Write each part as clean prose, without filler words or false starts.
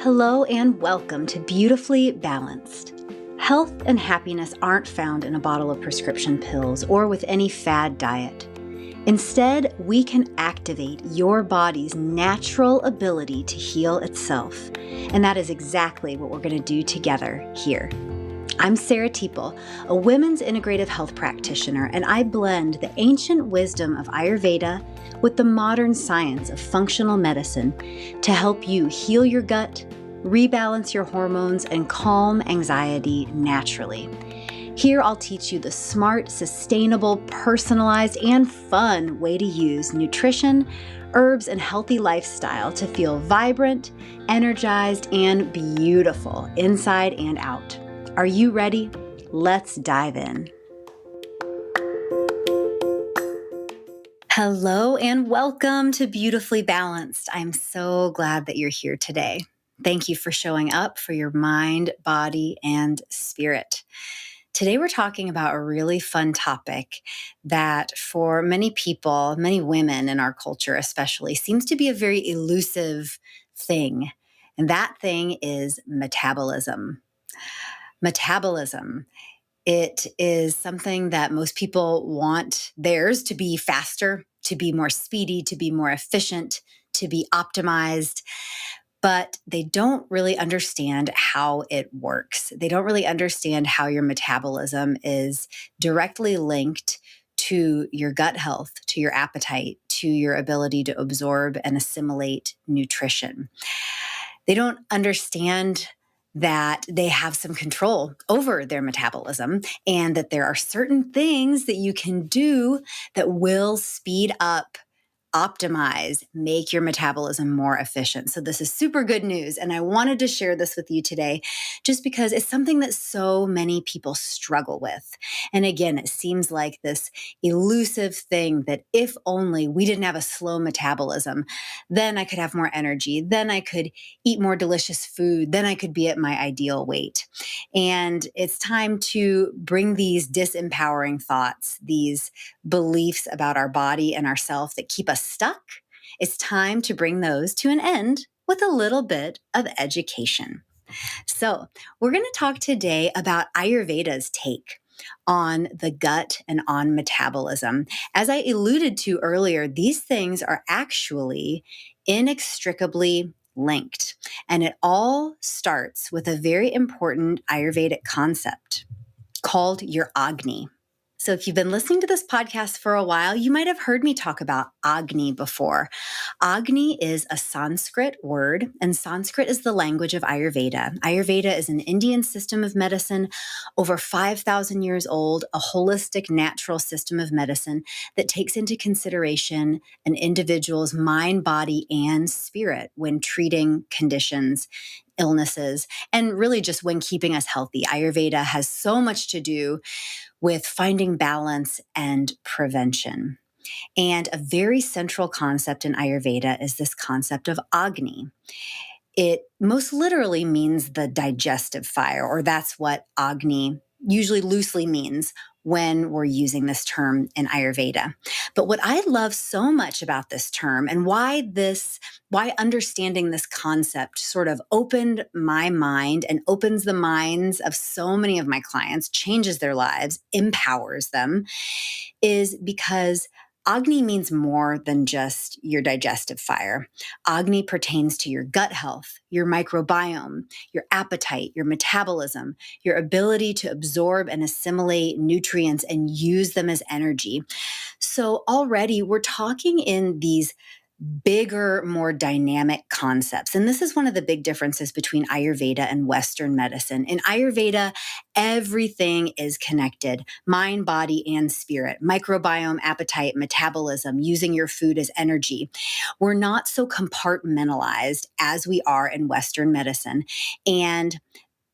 Hello and welcome to Beautifully Balanced. Health and happiness aren't found in a bottle of prescription pills or with any fad diet. Instead, we can activate your body's natural ability to heal itself. And that is exactly what we're going to do together here. I'm Sarah Teeple, a women's integrative health practitioner, and I blend the ancient wisdom of Ayurveda with the modern science of functional medicine to help you heal your gut, rebalance your hormones, and calm anxiety naturally. Here I'll teach you the smart, sustainable, personalized, and fun way to use nutrition, herbs, and healthy lifestyle to feel vibrant, energized, and beautiful inside and out. Are you ready? Let's dive in. Hello and welcome to Beautifully Balanced. I'm so glad that you're here today. Thank you for showing up for your mind, body, and spirit. Today we're talking about a really fun topic that for many people, many women in our culture especially, seems to be a very elusive thing. And that thing is metabolism. Metabolism. It is something that most people want theirs to be faster, to be more speedy, to be more efficient, to be optimized, but they don't really understand how it works. They don't really understand how your metabolism is directly linked to your gut health, to your appetite, to your ability to absorb and assimilate nutrition. They don't understand that they have some control over their metabolism and that there are certain things that you can do that will speed up, optimize, make your metabolism more efficient. So this is super good news. And I wanted to share this with you today just because it's something that so many people struggle with. And again, it seems like this elusive thing that if only we didn't have a slow metabolism, then I could have more energy, then I could eat more delicious food, then I could be at my ideal weight. And it's time to bring these disempowering thoughts, these beliefs about our body and ourself that keep us stuck. It's time to bring those to an end with a little bit of education. So, we're going to talk today about Ayurveda's take on the gut and on metabolism. As I alluded to earlier, these things are actually inextricably linked. And it all starts with a very important Ayurvedic concept called your Agni. So if you've been listening to this podcast for a while, you might have heard me talk about Agni before. Agni is a Sanskrit word, and Sanskrit is the language of Ayurveda. Ayurveda is an Indian system of medicine, over 5,000 years old, a holistic natural system of medicine that takes into consideration an individual's mind, body, and spirit when treating conditions, illnesses, and really just when keeping us healthy. Ayurveda has so much to do with finding balance and prevention. And a very central concept in Ayurveda is this concept of Agni. It most literally means the digestive fire, or that's what Agni usually loosely means when we're using this term in Ayurveda. But what I love so much about this term and why understanding this concept sort of opened my mind and opens the minds of so many of my clients, changes their lives, empowers them, is because Agni means more than just your digestive fire. Agni pertains to your gut health, your microbiome, your appetite, your metabolism, your ability to absorb and assimilate nutrients and use them as energy. So already we're talking in these bigger, more dynamic concepts. And this is one of the big differences between Ayurveda and Western medicine. In Ayurveda, everything is connected: mind, body, and spirit, microbiome, appetite, metabolism, using your food as energy. We're not so compartmentalized as we are in Western medicine. And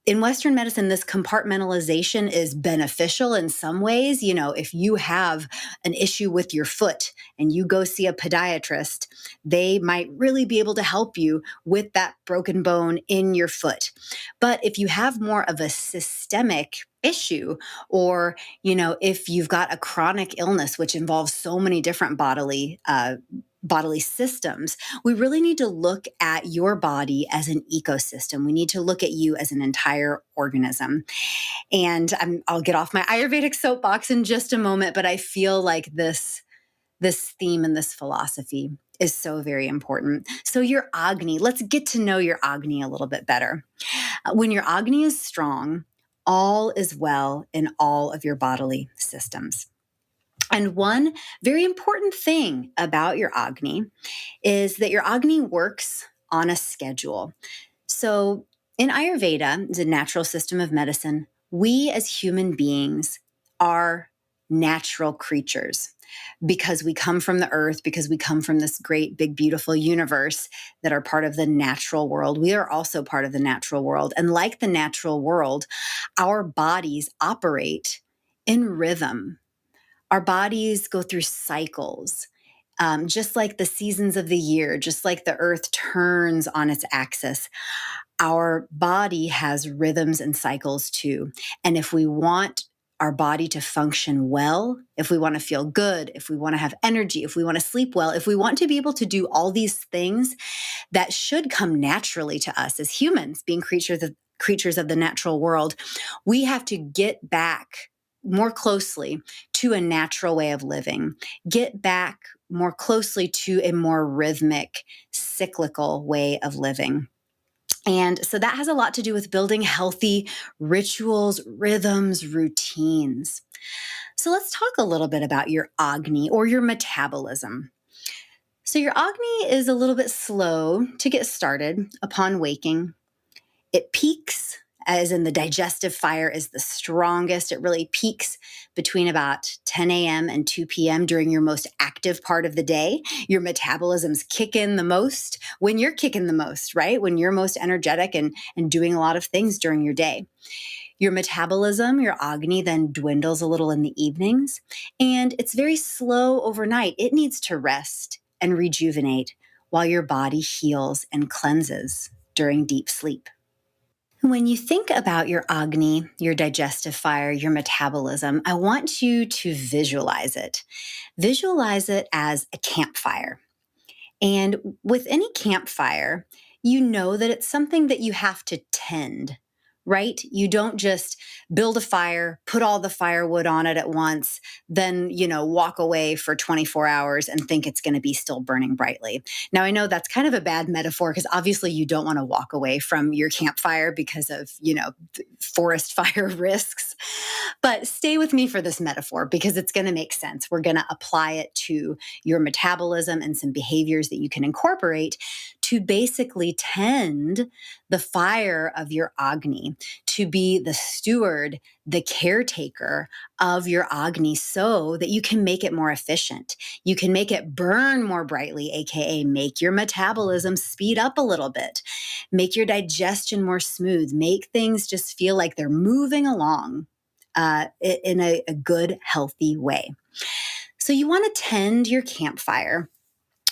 in Western medicine, this compartmentalization is beneficial in some ways. You know, if you have an issue with your foot and you go see a podiatrist, they might really be able to help you with that broken bone in your foot. But if you have more of a systemic issue, or, if you've got a chronic illness, which involves so many different bodily bodily systems, we really need to look at your body as an ecosystem. We need to look at you as an entire organism. And I'll get off my Ayurvedic soapbox in just a moment, but I feel like this theme and this philosophy is so very important. So your Agni, let's get to know your Agni a little bit better. When your Agni is strong, all is well in all of your bodily systems. And one very important thing about your Agni is that your Agni works on a schedule. So in Ayurveda, the natural system of medicine, we as human beings are natural creatures because we come from the earth, because we come from this great, big, beautiful universe that are part of the natural world. We are also part of the natural world. And like the natural world, our bodies operate in rhythm. Our bodies go through cycles. Just like the seasons of the year, just like the earth turns on its axis, our body has rhythms and cycles too. And if we want our body to function well, if we want to feel good, if we want to have energy, if we want to sleep well, if we want to be able to do all these things that should come naturally to us as humans, being creatures of the natural world, we have to get back more closely to a natural way of living, get back more closely to a more rhythmic, cyclical way of living. And so that has a lot to do with building healthy rituals, rhythms, routines. So let's talk a little bit about your Agni or your metabolism. So your Agni is a little bit slow to get started upon waking. It peaks, as in the digestive fire is the strongest. It really peaks between about 10 a.m. and 2 p.m. during your most active part of the day. Your metabolisms kick in the most when you're kicking the most, right? When you're most energetic and doing a lot of things during your day. Your metabolism, your Agni, then dwindles a little in the evenings, and it's very slow overnight. It needs to rest and rejuvenate while your body heals and cleanses during deep sleep. When you think about your Agni, your digestive fire, your metabolism, I want you to visualize it. Visualize it as a campfire. And with any campfire, you know that it's something that you have to tend, right? You don't just build a fire, put all the firewood on it at once, then, walk away for 24 hours and think it's going to be still burning brightly. Now, I know that's kind of a bad metaphor because obviously you don't want to walk away from your campfire because of, forest fire risks. But stay with me for this metaphor because it's going to make sense. We're going to apply it to your metabolism and some behaviors that you can incorporate to basically tend the fire of your Agni, to be the steward, the caretaker of your Agni so that you can make it more efficient. You can make it burn more brightly, aka make your metabolism speed up a little bit, make your digestion more smooth, make things just feel like they're moving along in a good, healthy way. So you want to tend your campfire.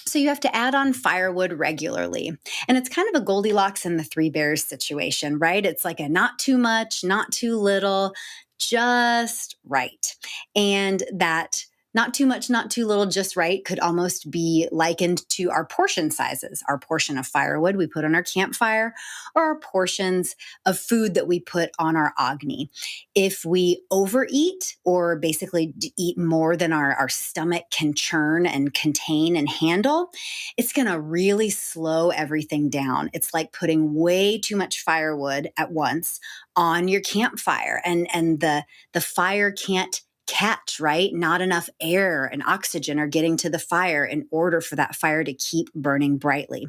So you have to add on firewood regularly. And it's kind of a Goldilocks and the Three Bears situation, right? It's like a not too much, not too little, just right. And that not too much, not too little, just right could almost be likened to our portion sizes, our portion of firewood we put on our campfire, or our portions of food that we put on our Agni. If we overeat or basically eat more than our stomach can churn and contain and handle, it's going to really slow everything down. It's like putting way too much firewood at once on your campfire, and the fire can't catch, right? Not enough air and oxygen are getting to the fire in order for that fire to keep burning brightly.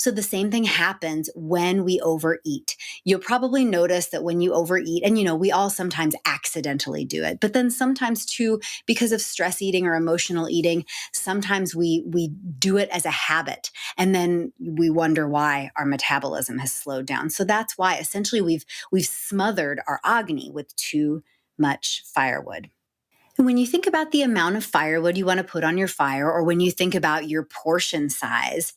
So the same thing happens when we overeat. You'll probably notice that when you overeat, and we all sometimes accidentally do it, but then sometimes too, because of stress eating or emotional eating, sometimes we do it as a habit, and then we wonder why our metabolism has slowed down. So that's why essentially we've smothered our Agni with too much firewood. When you think about the amount of firewood you want to put on your fire, or when you think about your portion size,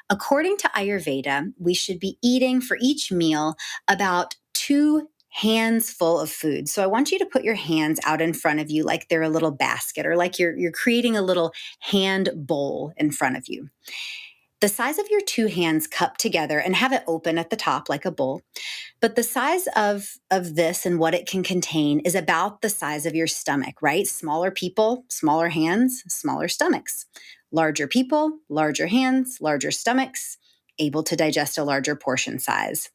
according to Ayurveda, we should be eating for each meal about 2 hands full of food. So I want you to put your hands out in front of you like they're a little basket, or like you're creating a little hand bowl in front of you. The size of your two hands cupped together, and have it open at the top like a bowl. But the size of this and what it can contain is about the size of your stomach, right? Smaller people, smaller hands, smaller stomachs. Larger people, larger hands, larger stomachs, able to digest a larger portion size.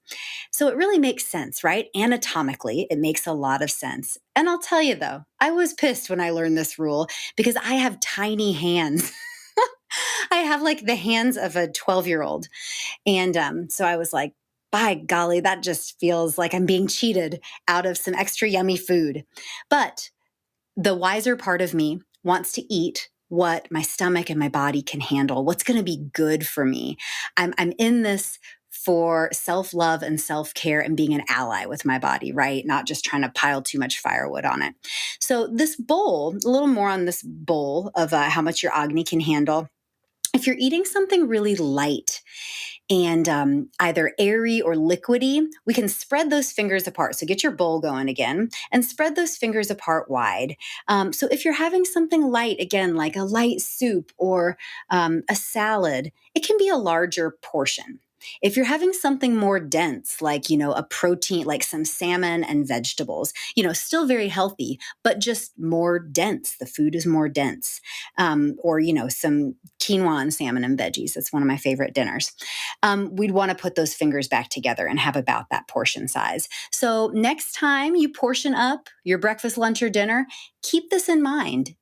So it really makes sense, right? Anatomically, it makes a lot of sense. And I'll tell you though, I was pissed when I learned this rule because I have tiny hands. I have like the hands of a 12-year-old. And so I was like, by golly, that just feels like I'm being cheated out of some extra yummy food. But the wiser part of me wants to eat what my stomach and my body can handle, what's going to be good for me. I'm in this for self-love and self-care and being an ally with my body, right? Not just trying to pile too much firewood on it. So this bowl, a little more on this bowl of how much your Agni can handle. If you're eating something really light and either airy or liquidy, we can spread those fingers apart. So get your bowl going again and spread those fingers apart wide. So if you're having something light, again, like a light soup or a salad, it can be a larger portion. If you're having something more dense, like, a protein, like some salmon and vegetables, still very healthy, but just more dense. The food is more dense. Or, some quinoa and salmon and veggies. That's one of my favorite dinners. We'd want to put those fingers back together and have about that portion size. So next time you portion up your breakfast, lunch, or dinner, keep this in mind.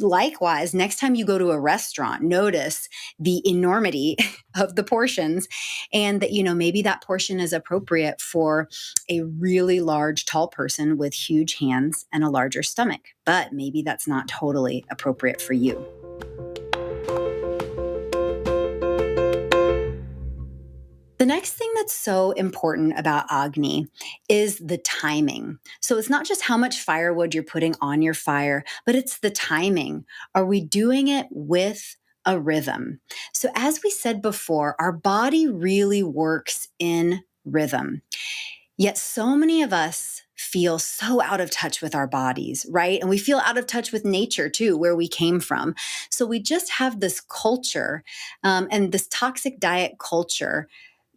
Likewise, next time you go to a restaurant, notice the enormity of the portions and that, maybe that portion is appropriate for a really large, tall person with huge hands and a larger stomach, but maybe that's not totally appropriate for you. The next thing that's so important about Agni is the timing. So it's not just how much firewood you're putting on your fire, but it's the timing. Are we doing it with a rhythm? So as we said before, our body really works in rhythm. Yet so many of us feel so out of touch with our bodies, right? And we feel out of touch with nature too, where we came from. So we just have this culture and this toxic diet culture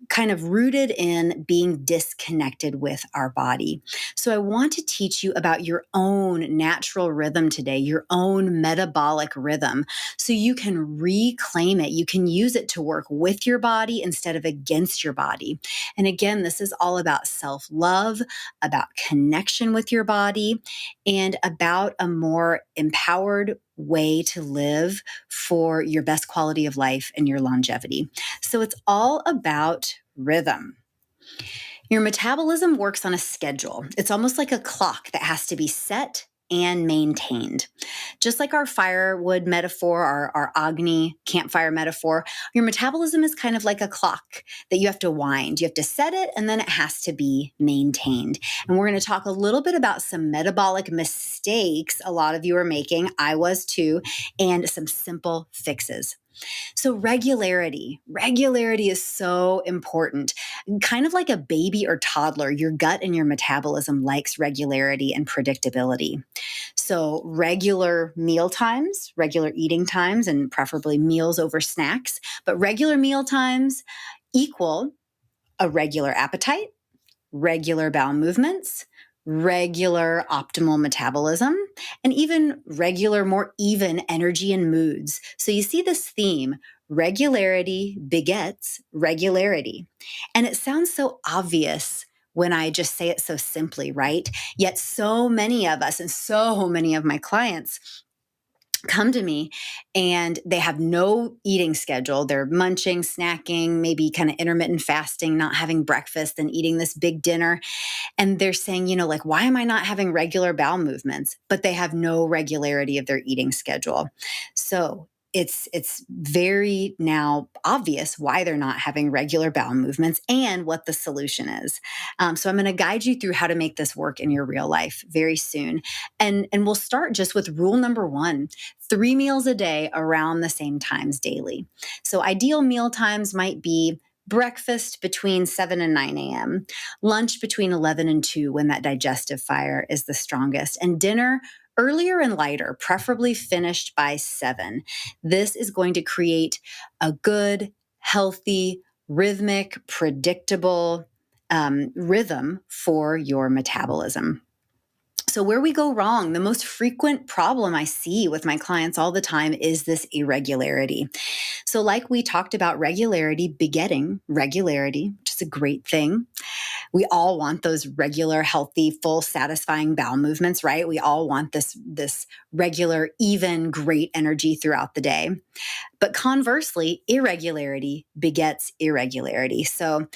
kind of rooted in being disconnected with our body. So I want to teach you about your own natural rhythm today, your own metabolic rhythm, so you can reclaim it. You can use it to work with your body instead of against your body. And again, this is all about self-love, about connection with your body, and about a more empowered way to live for your best quality of life and your longevity. So it's all about rhythm. Your metabolism works on a schedule. It's almost like a clock that has to be set and maintained. Just like our firewood metaphor, our Agni campfire metaphor, your metabolism is kind of like a clock that you have to wind. You have to set it, and then it has to be maintained. And we're going to talk a little bit about some metabolic mistakes a lot of you are making. I was too, and some simple fixes. So regularity is so important. Kind of like a baby or toddler, your gut and your metabolism likes regularity and predictability. So regular meal times, regular eating times, and preferably meals over snacks, but regular meal times equal a regular appetite, regular bowel movements, regular optimal metabolism, and even regular, more even energy and moods. So you see this theme: regularity begets regularity. And it sounds so obvious when I just say it so simply, right? Yet so many of us and so many of my clients come to me and they have no eating schedule. They're munching, snacking, maybe kind of intermittent fasting, not having breakfast and eating this big dinner. And they're saying, like, why am I not having regular bowel movements? But they have no regularity of their eating schedule. So it's very now obvious why they're not having regular bowel movements and what the solution is. So I'm going to guide you through how to make this work in your real life very soon. And we'll start just with rule number 1, 3 meals a day around the same times daily. So ideal meal times might be breakfast between 7 and 9 a.m., lunch between 11 and 2 when that digestive fire is the strongest, and dinner earlier and lighter, preferably finished by 7. This is going to create a good, healthy, rhythmic, predictable rhythm for your metabolism. So, where we go wrong, the most frequent problem I see with my clients all the time is this irregularity. So, like we talked about, regularity begetting regularity, which is a great thing. We all want those regular, healthy, full, satisfying bowel movements, right? We all want this regular, even, great energy throughout the day. But conversely, irregularity begets irregularity. So,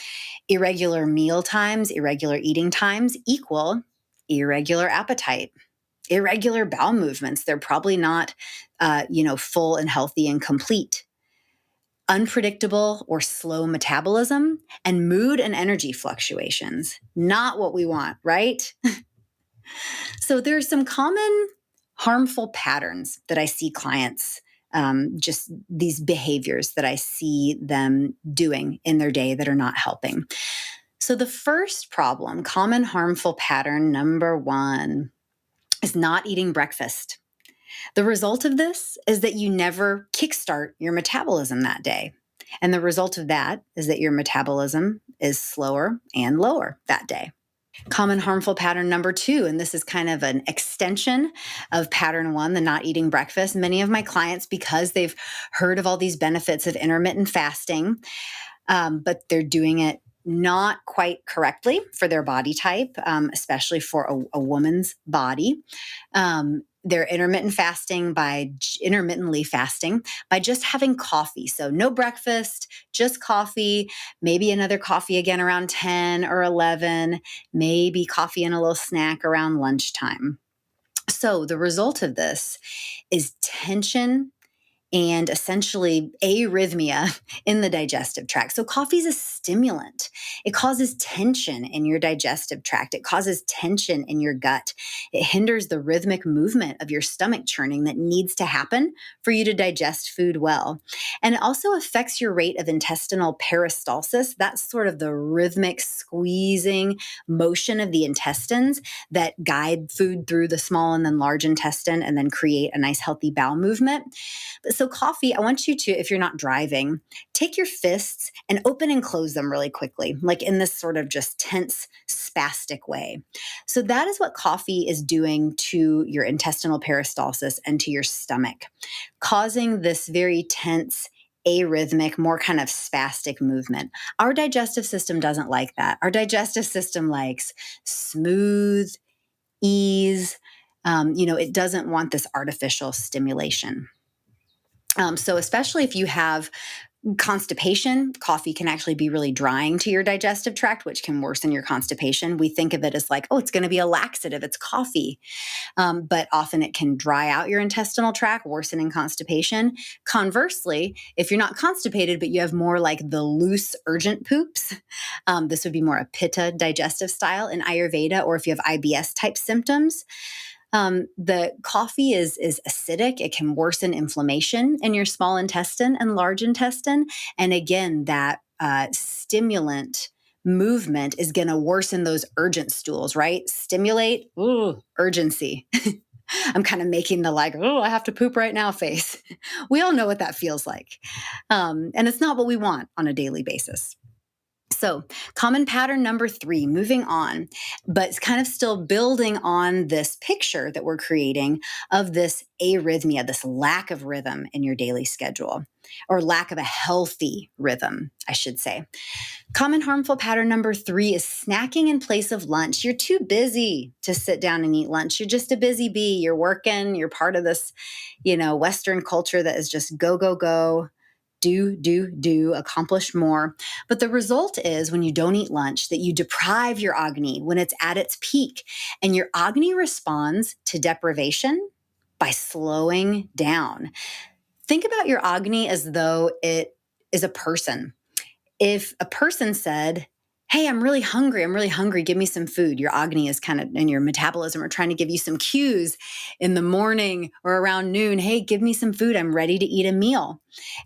irregular meal times, irregular eating times equal irregular appetite, irregular bowel movements. They're probably not, full and healthy and complete. Unpredictable or slow metabolism and mood and energy fluctuations. Not what we want, right? So there's some common harmful patterns that I see clients, just these behaviors that I see them doing in their day that are not helping. So the first problem, common harmful pattern number 1, is not eating breakfast. The result of this is that you never kickstart your metabolism that day. And the result of that is that your metabolism is slower and lower that day. Common harmful pattern number 2, and this is kind of an extension of pattern 1, the not eating breakfast. Many of my clients, because they've heard of all these benefits of intermittent fasting, but they're doing it not quite correctly for their body type, especially for a woman's body. They're intermittently fasting by just having coffee. So no breakfast, just coffee, maybe another coffee again around 10 or 11, maybe coffee and a little snack around lunchtime. So the result of this is tension and essentially arrhythmia in the digestive tract. So coffee is a stimulant. It causes tension in your digestive tract. It causes tension in your gut. It hinders the rhythmic movement of your stomach churning that needs to happen for you to digest food well. And it also affects your rate of intestinal peristalsis. That's sort of the rhythmic squeezing motion of the intestines that guide food through the small and then large intestine and then create a nice healthy bowel movement. So coffee, I want you to, if you're not driving, take your fists and open and close them really quickly, like in this sort of just tense, spastic way. So that is what coffee is doing to your intestinal peristalsis and to your stomach, causing this very tense, arrhythmic, more kind of spastic movement. Our digestive system doesn't like that. Our digestive system likes smooth ease. It doesn't want this artificial stimulation. So especially if you have constipation, coffee can actually be really drying to your digestive tract, which can worsen your constipation. We think of it as like, oh, it's going to be a laxative, it's coffee. But often it can dry out your intestinal tract, worsening constipation. Conversely, if you're not constipated, but you have more like the loose, urgent poops, this would be more a pitta digestive style in Ayurveda, or if you have IBS type symptoms. The coffee is acidic. It can worsen inflammation in your small intestine and large intestine. And again, that stimulant movement is going to worsen those urgent stools, right? Stimulate, ooh, urgency. I'm kind of making the like, oh, I have to poop right now face. We all know what that feels like. And it's not what we want on a daily basis. So, common pattern number 3, moving on, but it's kind of still building on this picture that we're creating of this arrhythmia, this lack of rhythm in your daily schedule, or lack of a healthy rhythm, I should say. Common harmful pattern number 3 is snacking in place of lunch. You're too busy to sit down and eat lunch. You're just a busy bee. You're working. You're part of this, Western culture that is just go, go, go. Do, accomplish more. But the result is when you don't eat lunch that you deprive your Agni when it's at its peak. And your Agni responds to deprivation by slowing down. Think about your Agni as though it is a person. If a person said, hey, I'm really hungry. I'm really hungry. Give me some food. Your agni is kind of, and your metabolism are trying to give you some cues in the morning or around noon. Hey, give me some food. I'm ready to eat a meal.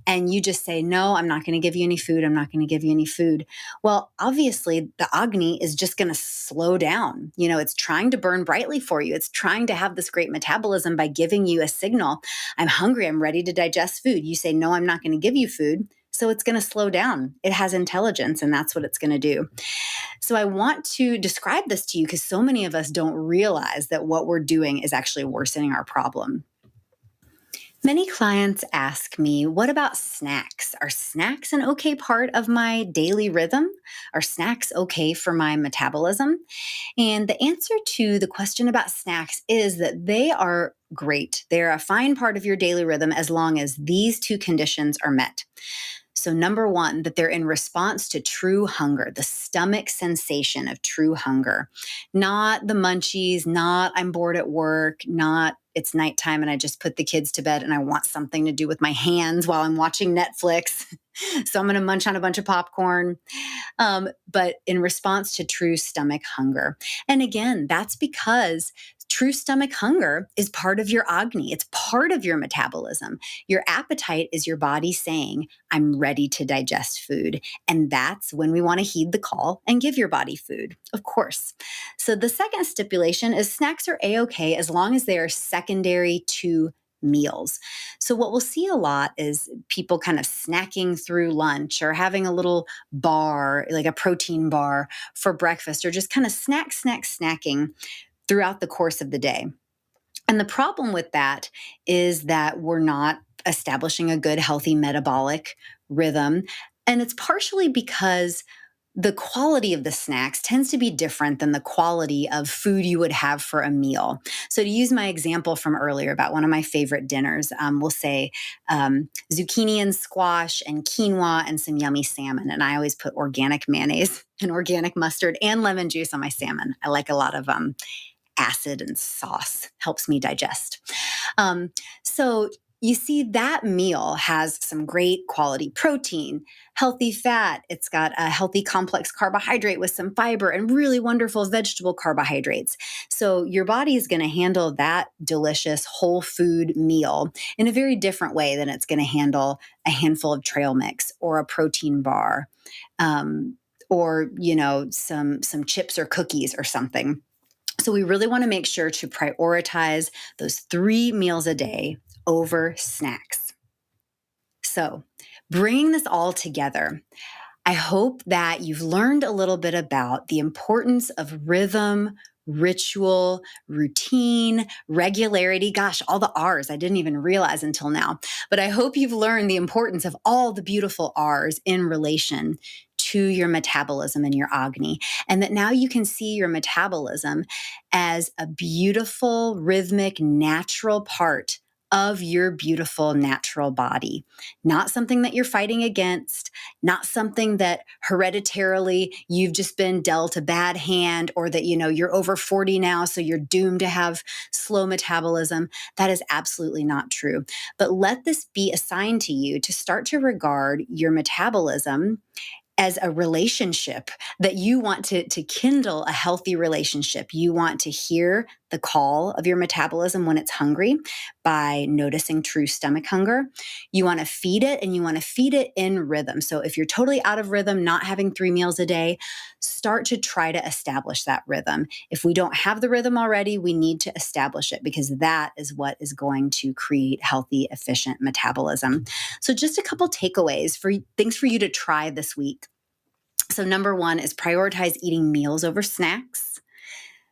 And you just say, no, I'm not going to give you any food. I'm not going to give you any food. Well, obviously, the agni is just going to slow down. It's trying to burn brightly for you. It's trying to have this great metabolism by giving you a signal. I'm hungry. I'm ready to digest food. You say, no, I'm not going to give you food. So it's going to slow down. It has intelligence, and that's what it's going to do. So I want to describe this to you because so many of us don't realize that what we're doing is actually worsening our problem. Many clients ask me, what about snacks? Are snacks an okay part of my daily rhythm? Are snacks okay for my metabolism? And the answer to the question about snacks is that they are great. They're a fine part of your daily rhythm as long as these two conditions are met. So, number one, that they're in response to true hunger, the stomach sensation of true hunger, not the munchies, not I'm bored at work, not it's nighttime and I just put the kids to bed and I want something to do with my hands while I'm watching Netflix. So, I'm going to munch on a bunch of popcorn. But in response to true stomach hunger. And again, that's because true stomach hunger is part of your agni. It's part of your metabolism. Your appetite is your body saying, I'm ready to digest food. And that's when we want to heed the call and give your body food, of course. So the second stipulation is snacks are A-okay as long as they are secondary to meals. So what we'll see a lot is people kind of snacking through lunch or having a little bar, like a protein bar for breakfast, or just kind of snacking throughout the course of the day. And the problem with that is that we're not establishing a good, healthy metabolic rhythm. And it's partially because the quality of the snacks tends to be different than the quality of food you would have for a meal. So, to use my example from earlier about one of my favorite dinners, we'll say zucchini and squash and quinoa and some yummy salmon. And I always put organic mayonnaise and organic mustard and lemon juice on my salmon. I like a lot of acid and sauce, helps me digest. So you see, that meal has some great quality protein, healthy fat. It's got a healthy complex carbohydrate with some fiber and really wonderful vegetable carbohydrates. So your body is going to handle that delicious whole food meal in a very different way than it's going to handle a handful of trail mix or a protein bar, or some chips or cookies or something. So we really want to make sure to prioritize those 3 meals a day over snacks. So, bringing this all together, I hope that you've learned a little bit about the importance of rhythm, ritual, routine, regularity. Gosh, all the R's I didn't even realize until now. But I hope you've learned the importance of all the beautiful R's in relation to your metabolism and your agni, and that now you can see your metabolism as a beautiful, rhythmic, natural part of your beautiful natural body, not something that you're fighting against, not something that hereditarily you've just been dealt a bad hand, or that you're over 40 now so you're doomed to have slow metabolism. That is absolutely not true. But let this be a sign to you to start to regard your metabolism as a relationship, that you want to kindle a healthy relationship. You want to hear the call of your metabolism when it's hungry by noticing true stomach hunger. You want to feed it, and you want to feed it in rhythm. So if you're totally out of rhythm, not having 3 meals a day, start to try to establish that rhythm. If we don't have the rhythm already, we need to establish it, because that is what is going to create healthy, efficient metabolism. So just a couple takeaways for things for you to try this week. So number 1 is prioritize eating meals over snacks.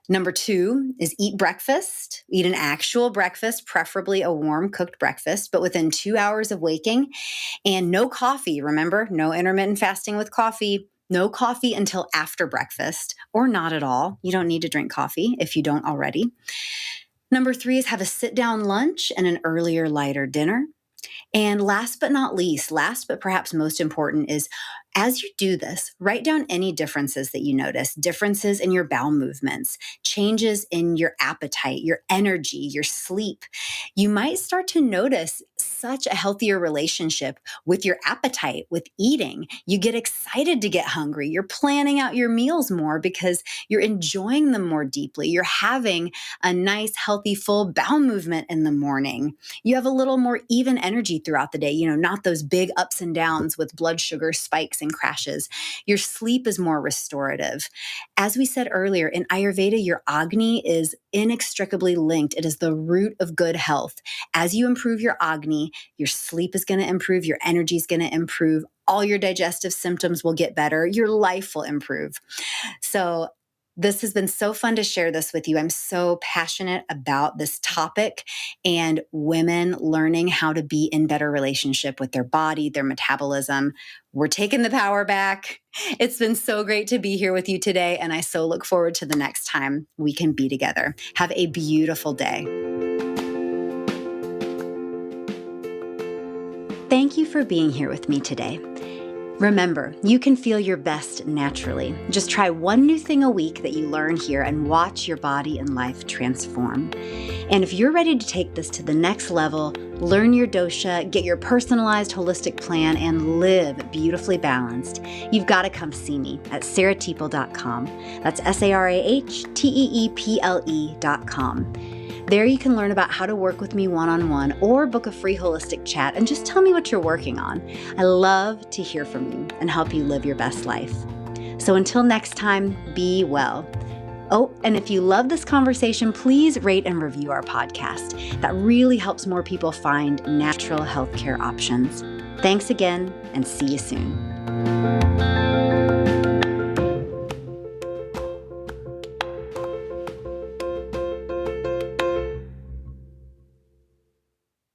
Number 2 is eat breakfast. Eat an actual breakfast, preferably a warm cooked breakfast, but within 2 hours of waking. And no coffee. Remember, no intermittent fasting with coffee. No coffee until after breakfast, or not at all. You don't need to drink coffee if you don't already. Number 3 is have a sit-down lunch and an earlier, lighter dinner. And last but not least, last but perhaps most important, is As you do this, write down any differences that you notice, differences in your bowel movements, changes in your appetite, your energy, your sleep. You might start to notice such a healthier relationship with your appetite, with eating. You get excited to get hungry. You're planning out your meals more because you're enjoying them more deeply. You're having a nice, healthy, full bowel movement in the morning. You have a little more even energy throughout the day, not those big ups and downs with blood sugar spikes and crashes. Your sleep is more restorative. As we said earlier, in Ayurveda, your Agni is inextricably linked. It is the root of good health. As you improve your Agni, your sleep is going to improve, your energy is going to improve, all your digestive symptoms will get better, your life will improve. So this has been so fun to share this with you. I'm so passionate about this topic and women learning how to be in better relationship with their body, their metabolism. We're taking the power back. It's been so great to be here with you today, and I so look forward to the next time we can be together. Have a beautiful day. Thank you for being here with me today. Remember, you can feel your best naturally. Just try one new thing a week that you learn here and watch your body and life transform. And if you're ready to take this to the next level, learn your dosha, get your personalized holistic plan, and live beautifully balanced, you've got to come see me at sarahteeple.com. That's SARAHTEEPLE.com. There you can learn about how to work with me one-on-one or book a free holistic chat and just tell me what you're working on. I love to hear from you and help you live your best life. So until next time, be well. Oh, and if you love this conversation, please rate and review our podcast. That really helps more people find natural healthcare options. Thanks again, and see you soon.